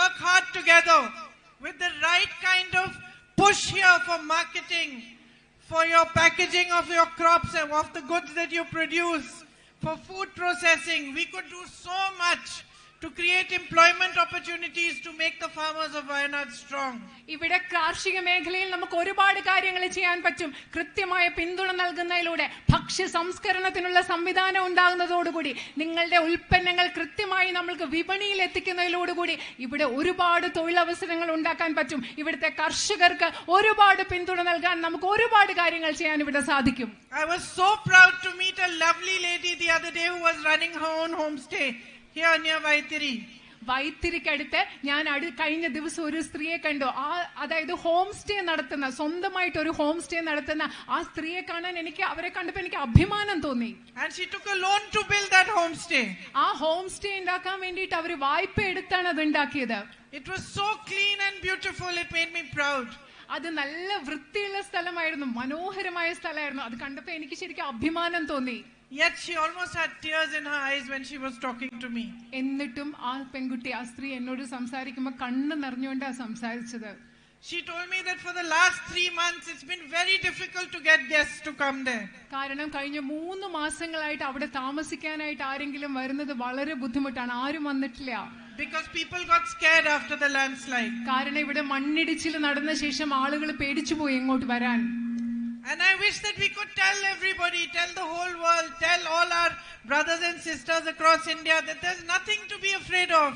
work hard together with the right kind of push here for marketing, for your packaging of your crops and of the goods that you produce, for food processing, we could do so much to create employment opportunities to make the farmers of Wayanad strong. ഇവിടെ കാർഷിക മേഖലയിൽ നമുക്ക് ഒരുപാട് കാര്യങ്ങൾ ചെയ്യാൻ പറ്റും. കൃത്യമായ പിന്തുണ നൽകുന്നതിലൂടെ ഭക്ഷ്യ സംസ്കരണത്തിനുള്ള സംവിധാനം ഉണ്ടാകുന്നതോടുകൂടി നിങ്ങളുടെ ഉൽപ്പന്നങ്ങൾ കൃത്യമായി നമ്മൾക്ക് വിപണിയിൽ എത്തിക്കുന്നതിലൂടെ ഇവിടെ ഒരുപാട് തൊഴിലവസരങ്ങൾ ഉണ്ടാക്കാൻ പറ്റും. ഇവിടുത്തെ കർഷകർക്ക് ഒരുപാട് പിന്തുണ നൽകാൻ നമുക്ക് ഒരുപാട് കാര്യങ്ങൾ ചെയ്യാൻ ഇവിടെ സാധിക്കും. I was so proud to meet a lovely lady the other day who was running her own homestay here near Vaitiri. വൈത്തിരിക്കടുത്ത് ഞാൻ കഴിഞ്ഞ ദിവസം ഒരു സ്ത്രീയെ കണ്ടു. അതായത് ഹോം സ്റ്റേ നടത്തുന്ന, സ്വന്തമായിട്ട് ഒരു ഹോം സ്റ്റേ നടത്തുന്ന ആ സ്ത്രീയെ കാണാൻ അവരെ കണ്ടപ്പോൾ എനിക്ക് അഭിമാനം തോന്നി. And she took a loan to build that homestay. ആ ഹോം സ്റ്റേ ഉണ്ടാക്കാൻ വേണ്ടിയിട്ട് അവർ വായ്പ എടുത്താണ് അത് ഉണ്ടാക്കിയത്. It was so clean and beautiful, it made me proud. അത് നല്ല വൃത്തിയുള്ള സ്ഥലമായിരുന്നു, മനോഹരമായ സ്ഥലമായിരുന്നു. അത് കണ്ടപ്പോൾ എനിക്ക് ശരിക്കും അഭിമാനം തോന്നി. Yet she almost had tears in her eyes when she was talking to me. എന്നിട്ടും ആ പെൺകുട്ടി, ആ സ്ത്രീ എന്നോട് സംസാരിക്കുമ്പോൾ കണ്ണ് നിറഞ്ഞുകൊണ്ടാണ് സംസാരിച്ചത്. She told me that for the last 3 months it's been very difficult to get guests to come there. കാരണം കഴിഞ്ഞ 3 മാസങ്ങളായിട്ട് അവിടെ താമസിക്കാനായിട്ട് ആരെങ്കിലും വരുന്നത് വളരെ ബുദ്ധിമുട്ടാണ്. ആരും വന്നിട്ടില്ല. Because people got scared after the landslide. കാരണം ഇവിടെ മണ്ണിടിച്ചിൽ നടന്ന ശേഷം ആളുകൾ പേടിച്ചു പോയി ഇങ്ങോട്ട് വരാൻ. And I wish that we could tell everybody, tell the whole world, tell all our brothers and sisters across India that there's nothing to be afraid of.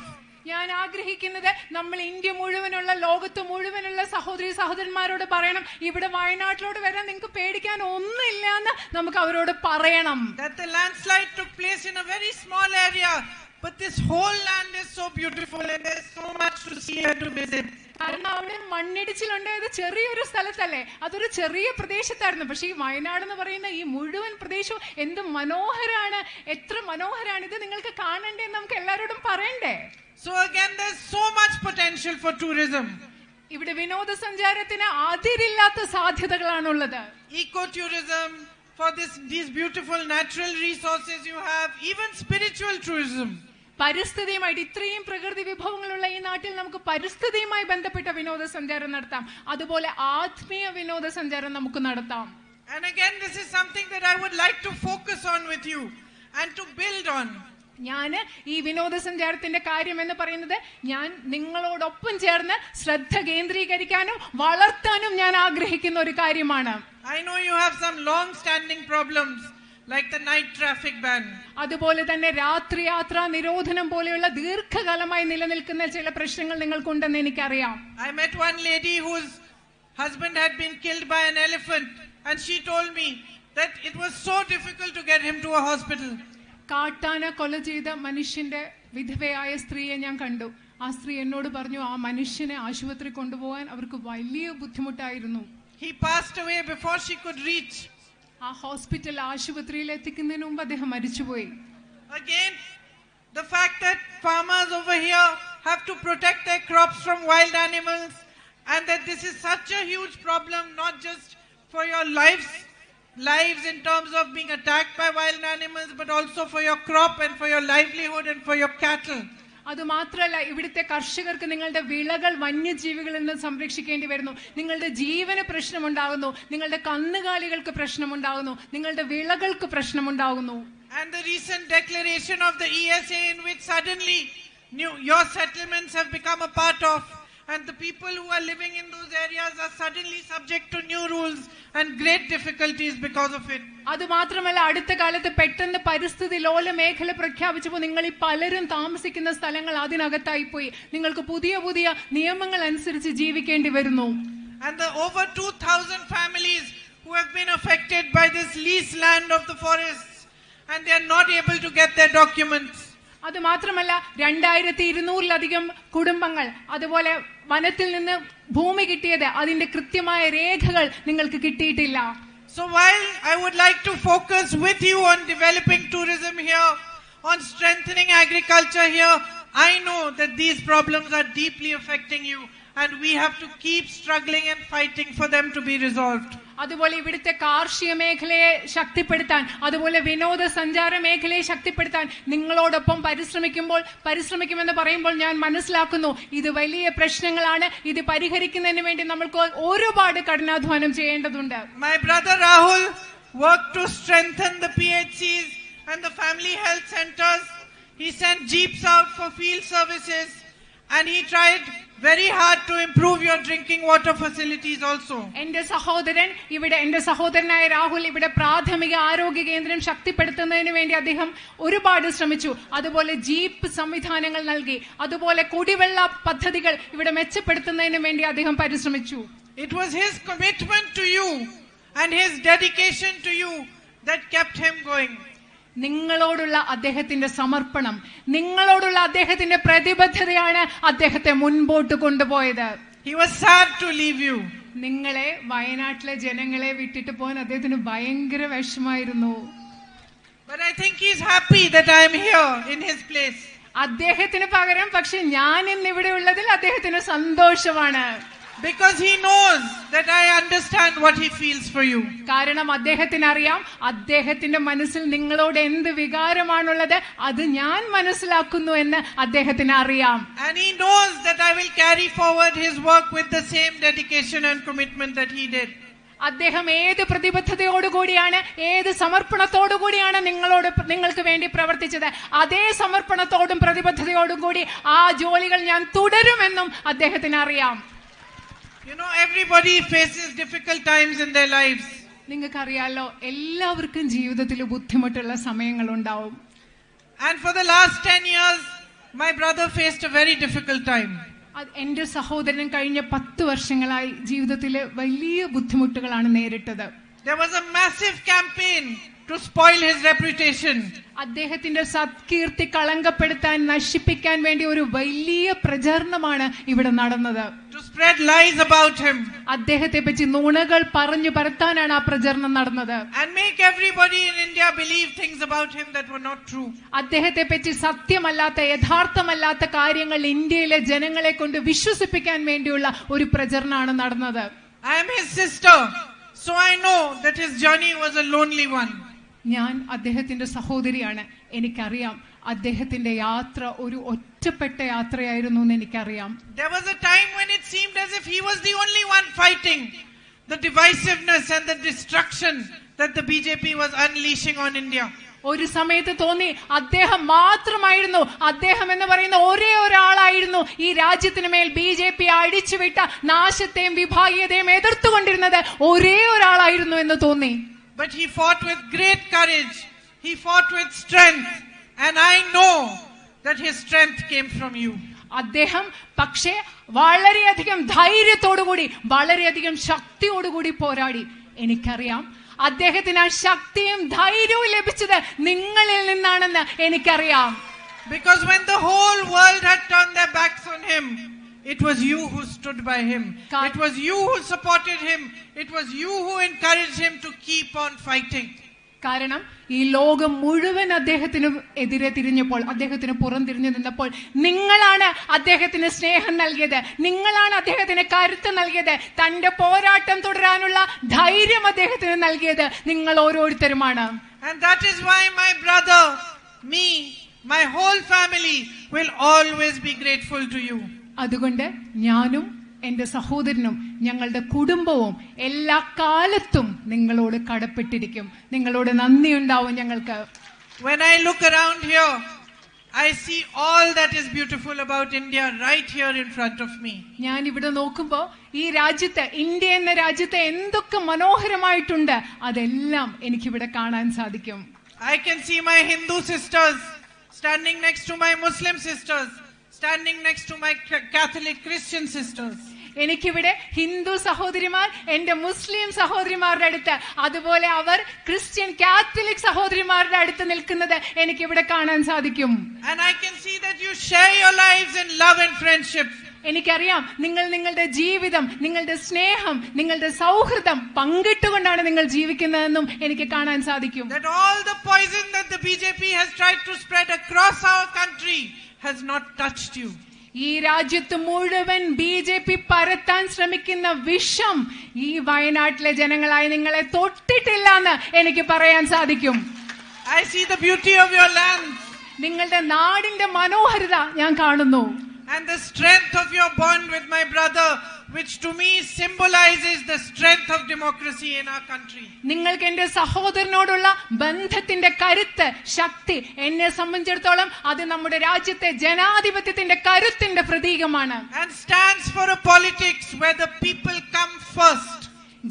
ഞാൻ ആഗ്രഹിക്കുന്നത് നമ്മൾ ഇന്ത്യ മുഴുവനുള്ള, ലോകത്ത് മുഴുവനുള്ള സഹോദരി സഹോദരന്മാരോട് പറയണം, ഇവിടെ വയനാട്ടിലോട്ട് വരാൻ നിങ്ങൾക്ക് പേടിക്കാൻ ഒന്നുമില്ല എന്ന് നമുക്ക് അവരോട് പറയണം. That the landslide took place in a very small area, but this whole land is so beautiful and there's so much to see and to visit. കാരണം അവിടെ മണ്ണിടിച്ചിലുണ്ടായത് ചെറിയൊരു സ്ഥലത്തല്ലേ, അതൊരു ചെറിയ പ്രദേശത്തായിരുന്നു. പക്ഷെ ഈ വയനാട് എന്ന് പറയുന്ന ഈ മുഴുവൻ പ്രദേശവും എന്ത് മനോഹരാണ്, എത്ര മനോഹരാണ്, ഇത് നിങ്ങൾക്ക് കാണണ്ടേ, നമുക്ക് എല്ലാവരോടും പറയണ്ടേ. So again, there's so much potential for tourism. ഇവിടെ വിനോദസഞ്ചാരത്തിന് അതിരില്ലാത്ത സാധ്യതകളാണുള്ളത്. Ecotourism, for these beautiful natural resources you have, even spiritual tourism. പരിസ്ഥിതിയുമായിട്ട് ഇത്രയും പ്രകൃതി വിഭവങ്ങളുള്ള ഈ നാട്ടിൽ നമുക്ക് പരിസ്ഥിതിയുമായി ബന്ധപ്പെട്ട വിനോദസഞ്ചാരം നടത്താം. അതുപോലെ ആത്മീയ വിനോദസഞ്ചാരം നമുക്ക് നടത്താം. And again, this is something that I would like to focus on with you and to build on. ഞാൻ ഈ വിനോദസഞ്ചാരത്തിന്റെ കാര്യം എന്ന് പറയുന്നത് ഞാൻ നിങ്ങളോടൊപ്പം ചേർന്ന് ശ്രദ്ധ കേന്ദ്രീകരിക്കാനും വളർത്താനും ഞാൻ ആഗ്രഹിക്കുന്ന ഒരു കാര്യമാണ്. I know you have some long standing problems like the night traffic ban. അതുപോലെ തന്നെ രാത്രി യാത്രാ നിരോധനം പോലെയുള്ള ദീർഘകാലമായി നിലനിൽക്കുന്ന ചില പ്രശ്നങ്ങൾ നിങ്ങൾക്കുണ്ടെന്ന് എനിക്കറിയാം. I met one lady whose husband had been killed by an elephant and she told me that it was so difficult to get him to a hospital. കാട്ടാന കൊല ചെയ്ത മനുഷ്യന്റെ വിധവയായ സ്ത്രീയെ ഞാൻ കണ്ടു. ആ സ്ത്രീ എന്നോട് പറഞ്ഞു ആ മനുഷ്യനെ ആശുപത്രി കൊണ്ടുപോകാൻ അവർക്ക് വലിയ ബുദ്ധിമുട്ടായിരുന്നു. He passed away before she could reach. ആ ഹോസ്പിറ്റൽ ആശുപത്രിയിൽ എത്തിക്കുന്നതിന് മുമ്പ് അദ്ദേഹം മരിച്ചുപോയി. Again, the fact that farmers over here have to protect their crops from wild animals and that this is such a huge problem, not just for your lives in terms of being attacked by wild animals, but also for your crop and for your livelihood and for your cattle. അത് മാത്രമല്ല, ഇവിടുത്തെ കർഷകർക്ക് നിങ്ങളുടെ വിളകൾ വന്യജീവികളിൽ നിന്ന് സംരക്ഷിക്കേണ്ടി വരുന്നു. നിങ്ങളുടെ ജീവന് പ്രശ്നമുണ്ടാകുന്നു, നിങ്ങളുടെ കന്നുകാലികൾക്ക് പ്രശ്നമുണ്ടാകുന്നു, നിങ്ങളുടെ വിളകൾക്ക് പ്രശ്നമുണ്ടാകുന്നു. And the recent declaration of the ESA in which suddenly your settlements have become a part of, and the people who are living in those areas are suddenly subject to new rules and great difficulties because of it. അത് മാത്രമല്ല, അടുത്ത കാലത്ത് പെട്ടെന്ന് പരിസ്ഥിതി ലോല മേഖല പ്രഖ്യാപിച്ചപ്പോൾ നിങ്ങൾ ഈ പലരും താമസിക്കുന്ന സ്ഥലങ്ങൾ അതിനകത്തായി പോയി. നിങ്ങൾക്ക് പുതിയ പുതിയ നിയമങ്ങൾ അനുസരിച്ച് ജീവിക്കേണ്ടി വരുന്നു. And the over 2000 families who have been affected by this lease land of the forests and they are not able to get their documents. അത് മാത്രമല്ല, 2200-ലധികം കുടുംബങ്ങൾ അതുപോലെ വനത്തിൽ നിന്ന് ഭൂമി കിട്ടിയത് അതിന്റെ കൃത്യമായ രേഖകൾ നിങ്ങൾക്ക് കിട്ടിയിട്ടില്ല. So while I would like to focus with you on developing tourism here, on strengthening agriculture here, I know that these problems are deeply affecting you and we have to keep struggling and fighting for them to be resolved. അതുപോലെ ഇവിടുത്തെ കാർഷിക മേഖലയെ ശക്തിപ്പെടുത്താൻ, അതുപോലെ വിനോദസഞ്ചാര മേഖലയെ ശക്തിപ്പെടുത്താൻ നിങ്ങളോടൊപ്പം പരിശ്രമിക്കുമെന്ന് പറയുമ്പോൾ ഞാൻ മനസ്സിലാക്കുന്നു ഇത് വലിയ പ്രശ്നങ്ങളാണ്. ഇത് പരിഹരിക്കുന്നതിന് വേണ്ടി നമ്മൾക്ക് ഒരുപാട് കഠിനാധ്വാനം ചെയ്യേണ്ടതുണ്ട്. My brother Rahul worked to strengthen the PHCs and the family health centers. He sent jeeps out for field services and he tried very hard to improve your drinking water facilities also. എന്റെ സഹോദരനായ രാഹുൽ ഇവിടെ പ്രാഥമിക ആരോഗ്യ കേന്ദ്രം ശക്തിപ്പെടുത്തുന്നതിന് വേണ്ടി അദ്ദേഹം ഒരുപാട് ശ്രമിച്ചു. അതുപോലെ ജീപ്പ് സംവിധാനങ്ങൾ നൽകി, അതുപോലെ കുടിവെള്ള പദ്ധതികൾ ഇവിടെ മെച്ചപ്പെടുത്തുന്നതിന് വേണ്ടി അദ്ദേഹം പരിശ്രമിച്ചു. It was his commitment to you and his dedication to you that kept him going. നിങ്ങളോടുള്ള അദ്ദേഹത്തിന്റെ സമർപ്പണം, നിങ്ങളോടുള്ള അദ്ദേഹത്തിന്റെ പ്രതിബദ്ധതയാണ് അദ്ദേഹത്തെ മുൻപോട്ട് കൊണ്ടുപോയത്. He was sad to leave you. നിങ്ങളെ, വയനാട്ടിലെ ജനങ്ങളെ വിട്ടിട്ട് പോകാൻ അദ്ദേഹത്തിന് ഭയങ്കര വിഷമായിരുന്നു. But I think he's happy that I am here in his place. അദ്ദേഹത്തിന് പകരം പക്ഷെ ഞാൻ ഇന്ന് ഇവിടെ ഉള്ളതിൽ അദ്ദേഹത്തിന് സന്തോഷമാണ്. Because he knows that I understand what he feels for you. കാരണം അദ്ദേഹത്തിന് അറിയാം അദ്ദേഹത്തിന്റെ മനസ്സിൽ നിങ്ങളോട് എന്ത് വികാരമാണുള്ളത്, അത് ഞാൻ മനസ്സിലാക്കുന്നു എന്ന് അദ്ദേഹത്തിന് അറിയാം. And he knows that I will carry forward his work with the same dedication and commitment that he did. അദ്ദേഹം ഏത് പ്രതിബദ്ധതയോടുകൂടിയാണ്, ഏത് സമർപ്പണത്തോടുകൂടിയാണ് നിങ്ങൾക്ക് വേണ്ടി പ്രവർത്തിച്ചത്, അതേ സമർപ്പണത്തോടും പ്രതിബദ്ധതയോടും കൂടി ആ ജോലികൾ ഞാൻ തുടരുമെന്നും അദ്ദേഹത്തിന് അറിയാം. You know, everybody faces difficult times in their lives. നിങ്ങൾക്കറിയാലോ, എല്ലാവർക്കും ജീവിതത്തിൽ ബുദ്ധിമുട്ടുള്ള സമയങ്ങൾ ഉണ്ടാവും. And for the last 10 years, my brother faced a very difficult time. എന്റെ സഹോദരൻ കഴിഞ്ഞ 10 വർഷങ്ങളായി ജീവിതത്തിൽ വലിയ ബുദ്ധിമുട്ടുകളാണ് നേരിട്ടത്. There was a massive campaign to spoil his reputation. അദ്ദേഹത്തിന്റെ സത്കീർത്തി കളങ്കപ്പെടുത്താൻ, നശിപ്പിക്കാൻ വേണ്ടി ഒരു വലിയ പ്രചാരണമാണ് ഇവിടെ നടന്നത്. To spread lies about him. അദ്ദേഹത്തെ പറ്റി നുണകൾ പറഞ്ഞു പരത്താനാണ് ആ പ്രചരണം നടന്നത്. And make everybody in India believe things about him that were not true. അദ്ദേഹത്തെ പറ്റി സത്യമല്ലാത്ത, യഥാർത്ഥമല്ലാത്ത കാര്യങ്ങൾ ഇന്ത്യയിലെ ജനങ്ങളെ കൊണ്ട് വിശ്വസിപ്പിക്കാൻ വേണ്ടിയുള്ള ഒരു പ്രചരണമാണ് നടന്നത്. I am his sister, so I know that his journey was a lonely one. ഞാൻ അദ്ദേഹത്തിന്റെ സഹോദരിയാണ്. എനിക്കറിയാം അദ്ദേഹത്തിന്റെ യാത്ര ഒരു ഒറ്റപ്പെട്ട യാത്രയായിരുന്നു എന്ന് എനിക്കറിയാം. There was a time when it seemed as if he was the only one fighting the divisiveness and the destruction that the BJP was unleashing on India. ഒരു സമയത്ത് തോന്നി അദ്ദേഹം മാത്രമായിരുന്നു, അദ്ദേഹം എന്ന് പറയുന്ന ഒരേ ഒരാളായിരുന്നു ഈ രാജ്യത്തിന് മേൽ BJP അടിച്ചുവിട്ട നാശത്തെയും വിഭാഗീയതയും എതിർത്തുകൊണ്ടിരുന്നത് ഒരേ ഒരാളായിരുന്നു എന്ന് തോന്നി. But he fought with great courage. He fought with strength. And I know that his strength came from you. അദ്ദേഹം പക്ഷേ വളരെയധികം ധൈര്യത്തോടുകൂടി, വളരെയധികം ശക്തിയോടുകൂടി പോരാടി. എനിക്കറിയാം അദ്ദേഹത്തിന് ആ ശക്തിയും ധൈര്യവും ലഭിച്ചത് നിങ്ങളിൽ നിന്നാണെന്ന് എനിക്കറിയാം. Because when the whole world had turned their backs on him, it was you who stood by him. It was you who supported him. It was you who encouraged him to keep on fighting. കാരണം ഈ ലോകം മുഴുവൻ അദ്ദേഹത്തിന് എതിരെ തിരിഞ്ഞപ്പോൾ, അദ്ദേഹത്തിന് പുറം തിരിഞ്ഞു നിന്നപ്പോൾ നിങ്ങളാണ് അദ്ദേഹത്തിന് സ്നേഹം നൽകിയത്, നിങ്ങളാണ് അദ്ദേഹത്തിന് കരുത്ത് നൽകിയത്, തന്റെ പോരാട്ടം തുടരാനുള്ള ധൈര്യം അദ്ദേഹത്തിന് നൽകിയത് നിങ്ങൾ ഓരോരുത്തരുമാണ്. And that is why my brother, me, my whole family will always be grateful to you. അതുകൊണ്ട് ഞാനും എന്റെ സഹോദരനും ഞങ്ങളുടെ കുടുംബവും എല്ലാ കാലത്തും നിങ്ങളോട് കടപ്പെട്ടിരിക്കും. നിങ്ങളോട് നന്ദിയുണ്ടാവും ഞങ്ങൾക്ക്. When I look around here, I see all that is beautiful about India right here in front of me. ഞാൻ ഇവിടെ നോക്കുമ്പോൾ ഈ രാജ്യത്ത്, ഇന്ത്യ എന്ന രാജ്യത്ത് എന്തൊക്കെ മനോഹരമായിട്ടുണ്ട് അതെല്ലാം എനിക്കിവിടെ കാണാൻ സാധിക്കും. I can see my Hindu sisters standing next to my Muslim sisters, standing next to my Catholic Christian sisters. എനിക്കിവിടെ ഹിന്ദു സഹോദരിമാർ എന്റെ മുസ്ലിം സഹോദരിമാരുടെ അടുത്ത്, അതുപോലെ അവർ ക്രിസ്ത്യൻ കാത്തലിക് സഹോദരിമാരുടെ അടുത്ത് നിൽക്കുന്നത് എനിക്കിവിടെ കാണാൻ സാധിക്കും. And I can see that you share your lives in love and friendship. എനിക്കറിയാം നിങ്ങൾ നിങ്ങളുടെ ജീവിതം, നിങ്ങളുടെ സ്നേഹം, നിങ്ങളുടെ സൗഹൃദം പങ്കിട്ടുകൊണ്ടാണ് നിങ്ങൾ ജീവിക്കുന്നതെന്നും എനിക്ക് കാണാൻ സാധിക്കും. That all the poison that the BJP has tried to spread across our country has not touched you. ഈ രാജ്യത്ത് മുഴുവൻ BJP പരത്താൻ ശ്രമിക്കുന്ന വിഷം ഈ വയനാട്ടിലെ ജനങ്ങളായി നിങ്ങളെ തൊട്ടിട്ടില്ല എന്ന് എനിക്ക് പറയാൻ സാധിക്കും. I see the beauty of your land. നിങ്ങളുടെ നാടിന്റെ മനോഹരിത ഞാൻ കാണുന്നു. And the strength of your bond with my brother, which to me symbolizes the strength of democracy in our country. നിങ്ങൾക്ക് എന്റെ സഹോദരനോടുള്ള ബന്ധത്തിന്റെ കരുത്ത്, ശക്തി എന്നെ സംബന്ധിച്ചിടത്തോളം അത് നമ്മുടെ രാജ്യത്തെ ജനാധിപത്യത്തിന്റെ കരുത്തിന്റെ പ്രതീകമാണ്. And stands for a politics where the people come first.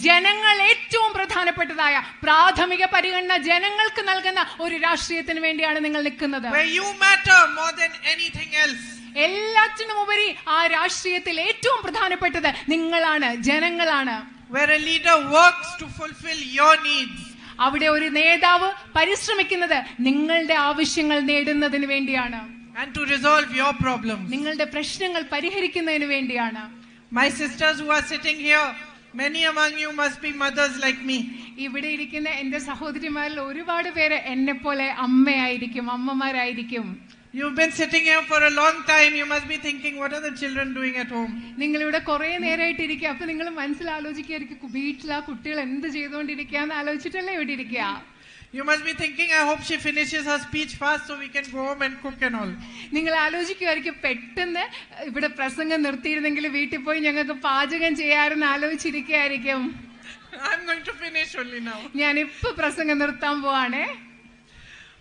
ജനങ്ങൾ ഏറ്റവും പ്രധാനപ്പെട്ടതായ പ്രാഥമിക പരിഗണന ജനങ്ങൾക്ക് നൽകുന്ന ഒരു രാഷ്ട്രീയത്തിന് വേണ്ടിയാണ് നിങ്ങൾ നിൽക്കുന്നത്. Where you matter more than anything else. എല്ലാറ്റിനും ഉപരി ആ രാഷ്ട്രീയത്തിൽ ഏറ്റവും പ്രധാനപ്പെട്ടത് നിങ്ങളാണ്, ജനങ്ങളാണ്. Where a leader works to fulfill your needs. അവിടെ ഒരു നേതാവ് പരിശ്രമിക്കുന്നത് നിങ്ങളുടെ ആവശ്യങ്ങൾ നേടുന്നതിന് വേണ്ടിയാണ്. And to resolve your problems. നിങ്ങളുടെ പ്രശ്നങ്ങൾ പരിഹരിക്കുന്നതിന് വേണ്ടിയാണ്. My sisters who are sitting here, many among you must be mothers like me. ഇവിടെ ഇരിക്കുന്ന എന്റെ സഹോദരിമാരിൽ ഒരുപാട് പേര് എന്നെ പോലെ അമ്മയായിരിക്കും, അമ്മമാരായിരിക്കും. You've been sitting here for a long time. You must be thinking, what are the children doing at home? നിങ്ങൾ ഇവിടെ കുറെ നേരമായിട്ട് ഇരിക്കുക. അപ്പൊ നിങ്ങൾ മനസ്സിലാലോചിക്കായിരിക്കും വീട്ടിൽ ആ കുട്ടികൾ എന്ത് ചെയ്തുകൊണ്ടിരിക്കുകയെന്ന് ആലോചിച്ചിട്ടല്ലേ ഇവിടെ ഇരിക്കുക. You must be thinking, I hope she finishes her speech fast so we can go home and cook and all. നിങ്ങൾ ആലോചിക്കുമായിരിക്കും പെട്ടെന്ന് ഇവിടെ പ്രസംഗം നിർത്തിയിരുന്നെങ്കിൽ വീട്ടിൽ പോയി ഞങ്ങൾക്ക് പാചകം ചെയ്യാമെന്ന് ആലോചിച്ചിരിക്കുകയായിരിക്കും. I'm going to finish only now. ഞാൻ ഇപ്പൊ പ്രസംഗം നിർത്താൻ പോവാണേ.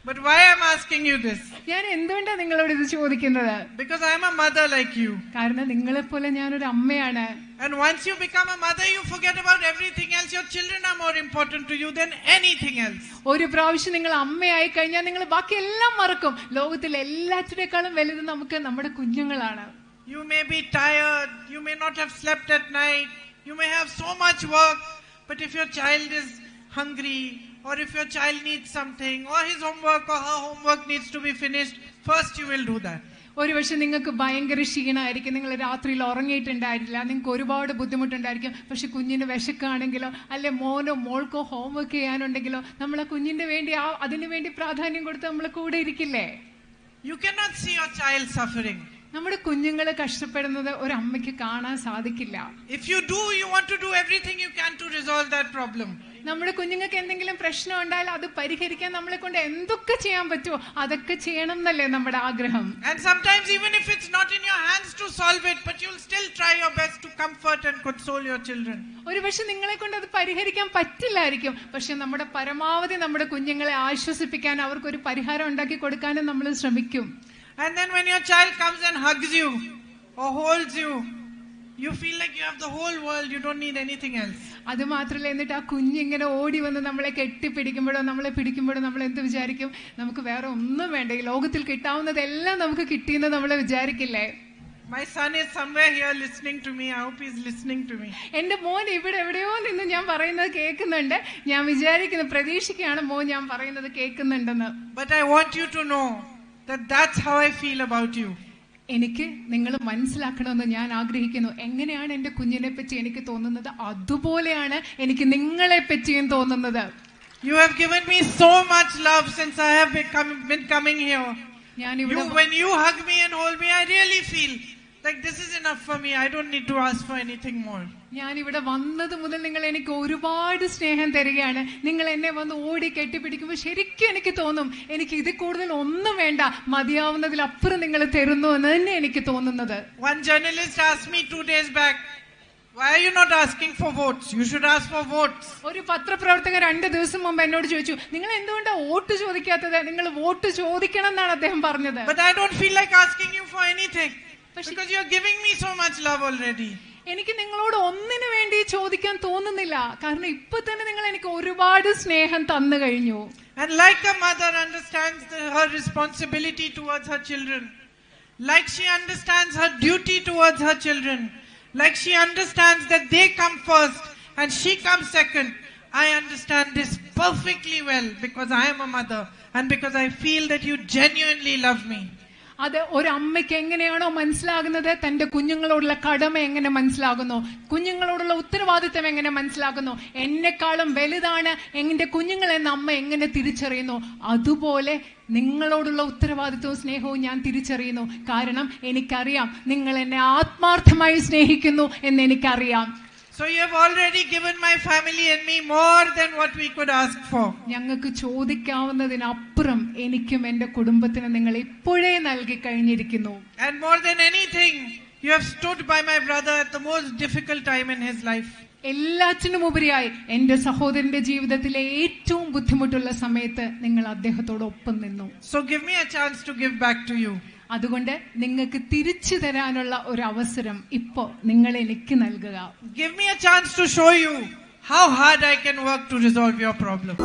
But why I'm asking you this? ഞാൻ എന്തുകൊണ്ടാണ് നിങ്ങളോട് ഇത് ചോദിക്കുന്നത്? Because I'm a mother like you. കാരണം നിങ്ങളെ പോലെ ഞാനൊരു അമ്മയാണ്. And once you become a mother, you forget about everything else. Your children are more important to you than anything else. ഒരു പ്രാവശ്യം നിങ്ങൾ അമ്മയായി കഴിഞ്ഞാൽ നിങ്ങൾ ബാക്കി എല്ലാം മറക്കും. ലോകത്തിൽ എല്ലാറ്റിനേക്കാളും വലുത് നമുക്ക് നമ്മുടെ കുഞ്ഞുങ്ങളാണ്. You may be tired. You may not have slept at night. You may have so much work. But if your child is hungry, or if your child needs something, or his homework or her homework needs to be finished, first you will do that. ഒരു പക്ഷെ നിങ്ങൾക്ക് ഭയങ്കര ക്ഷീണമായിരിക്കും, നിങ്ങൾ രാത്രിയിൽ ഉറങ്ങിയിട്ടുണ്ടായിരില്ല, നിങ്ങൾക്ക് ഒരുപാട് ബുദ്ധിമുട്ടുണ്ടായിരിക്കും. പക്ഷെ കുഞ്ഞിന് വിശക്കാണെങ്കിലോ അല്ലെ മോനോ മോൾക്കോ ഹോംവർക്ക് ചെയ്യാനുണ്ടെങ്കിലോ നമ്മൾ ആ കുഞ്ഞിന് വേണ്ടി അതിനു വേണ്ടി പ്രാധാന്യം കൊടുത്ത് നമ്മൾ കൂടെ ഇരിക്കില്ലേ? You cannot see your child suffering. നമ്മുടെ കുഞ്ഞുങ്ങളെ കഷ്ടപ്പെടുന്നത് ഒരു അമ്മയ്ക്ക് കാണാൻ സാധിക്കില്ല. If you do, you want to do everything you can to resolve that problem. നമ്മുടെ കുഞ്ഞുങ്ങൾക്ക് എന്തെങ്കിലും പ്രശ്നം ഉണ്ടായാൽ അത് പരിഹരിക്കാൻ നമ്മളെ കൊണ്ട് എന്തൊക്കെ ചെയ്യാൻ പറ്റുമോ അതൊക്കെ ചെയ്യണം എന്നല്ലേ നമ്മുടെ ആഗ്രഹം. And sometimes even if it's not in your hands to solve it, but you'll still try your best to comfort and console your children. ഒരു പക്ഷെ നിങ്ങളെ കൊണ്ട് അത് പരിഹരിക്കാൻ പറ്റില്ലായിരിക്കും, പക്ഷെ നമ്മുടെ പരമാവധി നമ്മുടെ കുഞ്ഞുങ്ങളെ ആശ്വസിപ്പിക്കാൻ അവർക്കൊരു പരിഹാരം ഉണ്ടാക്കി കൊടുക്കാനും നമ്മൾ ശ്രമിക്കും. And then when your child comes and hugs you or holds you, you feel like you have the whole world. You don't need anything else. അത് മാത്രമല്ല, എന്നിട്ട് ആ കുഞ്ഞിങ്ങനെ ഓടി വന്ന് നമ്മളെ കെട്ടിപ്പിടിക്കുമ്പോഴോ നമ്മളെ പിടിക്കുമ്പോഴോ നമ്മൾ എന്ത് വിചാരിക്കും? നമുക്ക് വേറെ ഒന്നും വേണ്ട, ഈ ലോകത്തിൽ കിട്ടാവുന്നതെല്ലാം നമുക്ക് കിട്ടിയെന്ന് നമ്മൾ വിചാരിക്കില്ലേ? My son is somewhere here listening to me. I hope he's listening to me. എന്റെ മോൻ ഇവിടെ എവിടെയോ നിന്ന് ഞാൻ പറയുന്നത് കേൾക്കുന്നുണ്ട്. ഞാൻ വിചാരിക്കുന്നു, പ്രതീക്ഷിക്കുകയാണ് മോൻ ഞാൻ പറയുന്നത് കേൾക്കുന്നുണ്ടെന്ന്. But I want you to know that that's how I feel about you. എനിക്ക് നിങ്ങൾ മനസ്സിലാക്കണമെന്ന് ഞാൻ ആഗ്രഹിക്കുന്നു. എങ്ങനെയാണ് എന്റെ കുഞ്ഞിനെ പറ്റി എനിക്ക് തോന്നുന്നത്, അതുപോലെയാണ് എനിക്ക് നിങ്ങളെ പറ്റിയും തോന്നുന്നത്. You have given me so much love since I have been coming here. When you hug me and hold me, I really feel like this is enough for me. I don't need to ask for anything more. ഞാൻ ഇവിടെ വന്നത് മുതൽ നിങ്ങൾ എനിക്ക് ഒരുപാട് സ്നേഹം തരികയാണ്. നിങ്ങൾ എന്നെ വന്ന് ഓടി കെട്ടിപ്പിടിക്കുമ്പോൾ ശരിക്കും എനിക്ക് തോന്നും എനിക്ക് ഇതിൽ കൂടുതൽ ഒന്നും വേണ്ട, മതിയാവുന്നതിലപ്പുറം നിങ്ങൾ തരുന്നു എന്ന് തന്നെ എനിക്ക് തോന്നുന്നത്. One journalist asked me 2 days back, why are you not asking for votes? You should ask for votes. ഒരു പത്രപ്രവർത്തകൻ 2 ദിവസം മുമ്പ് എന്നോട് ചോദിച്ചു, നിങ്ങൾ എന്തുകൊണ്ടാണ് വോട്ട് ചോദിക്കാത്തത്? നിങ്ങൾ വോട്ട് ചോദിക്കണം എന്നാണ് അദ്ദേഹം പറഞ്ഞത്. But I don't feel like asking you for anything because you are giving me so much love already. എനിക്ക് നിങ്ങളോട് ഒന്നിനു വേണ്ടി ചോദിക്കാൻ തോന്നുന്നില്ല, കാരണം ഇപ്പൊ തന്നെ നിങ്ങൾ എനിക്ക് ഒരുപാട് സ്നേഹം തന്നു കഴിഞ്ഞു. And like a mother understands her responsibility towards her children, like she understands her duty towards her children, like she understands that they come first and she comes second, I understand this perfectly well because I am a mother and because I feel that you genuinely love me. അത് ഒരമ്മയ്ക്ക് എങ്ങനെയാണോ മനസ്സിലാകുന്നത്, തന്റെ കുഞ്ഞുങ്ങളോടുള്ള കടമ എങ്ങനെ മനസ്സിലാകുന്നു, കുഞ്ഞുങ്ങളോടുള്ള ഉത്തരവാദിത്തം എങ്ങനെ മനസ്സിലാകുന്നു, എന്നെക്കാളും വലുതാണ് എന്റെ കുഞ്ഞുങ്ങൾ എന്ന അമ്മ എങ്ങനെ തിരിച്ചറിയുന്നു, അതുപോലെ നിങ്ങളോടുള്ള ഉത്തരവാദിത്വവും സ്നേഹവും ഞാൻ തിരിച്ചറിയുന്നു. കാരണം എനിക്കറിയാം നിങ്ങൾ എന്നെ ആത്മാർത്ഥമായി സ്നേഹിക്കുന്നു എന്ന് എനിക്കറിയാം. So you have already given my family and me more than what we could ask for. ഞങ്ങൾക്ക് ചോദിക്കാവുന്നതിനപ്പുറം എനിക്കും എന്റെ കുടുംബത്തിന് നിങ്ങൾ ഇപ്പോഴേ നൽകി കഴിഞ്ഞിരിക്കുന്നു. And more than anything, you have stood by my brother at the most difficult time in his life. എല്ലാറ്റിനും ഉപരിയായി എന്റെ സഹോദരന്റെ ജീവിതത്തിലെ ഏറ്റവും ബുദ്ധിമുട്ടുള്ള സമയത്ത് നിങ്ങൾ അദ്ദേഹത്തോടൊപ്പം നിന്നു. So give me a chance to give back to you. അതുകൊണ്ട് നിങ്ങൾക്ക് തിരിച്ചു തരാനുള്ള ഒരു അവസരം ഇപ്പോ നിങ്ങൾ എനിക്ക് നൽകുക. Give me a chance to show you how hard I can work to resolve your problem.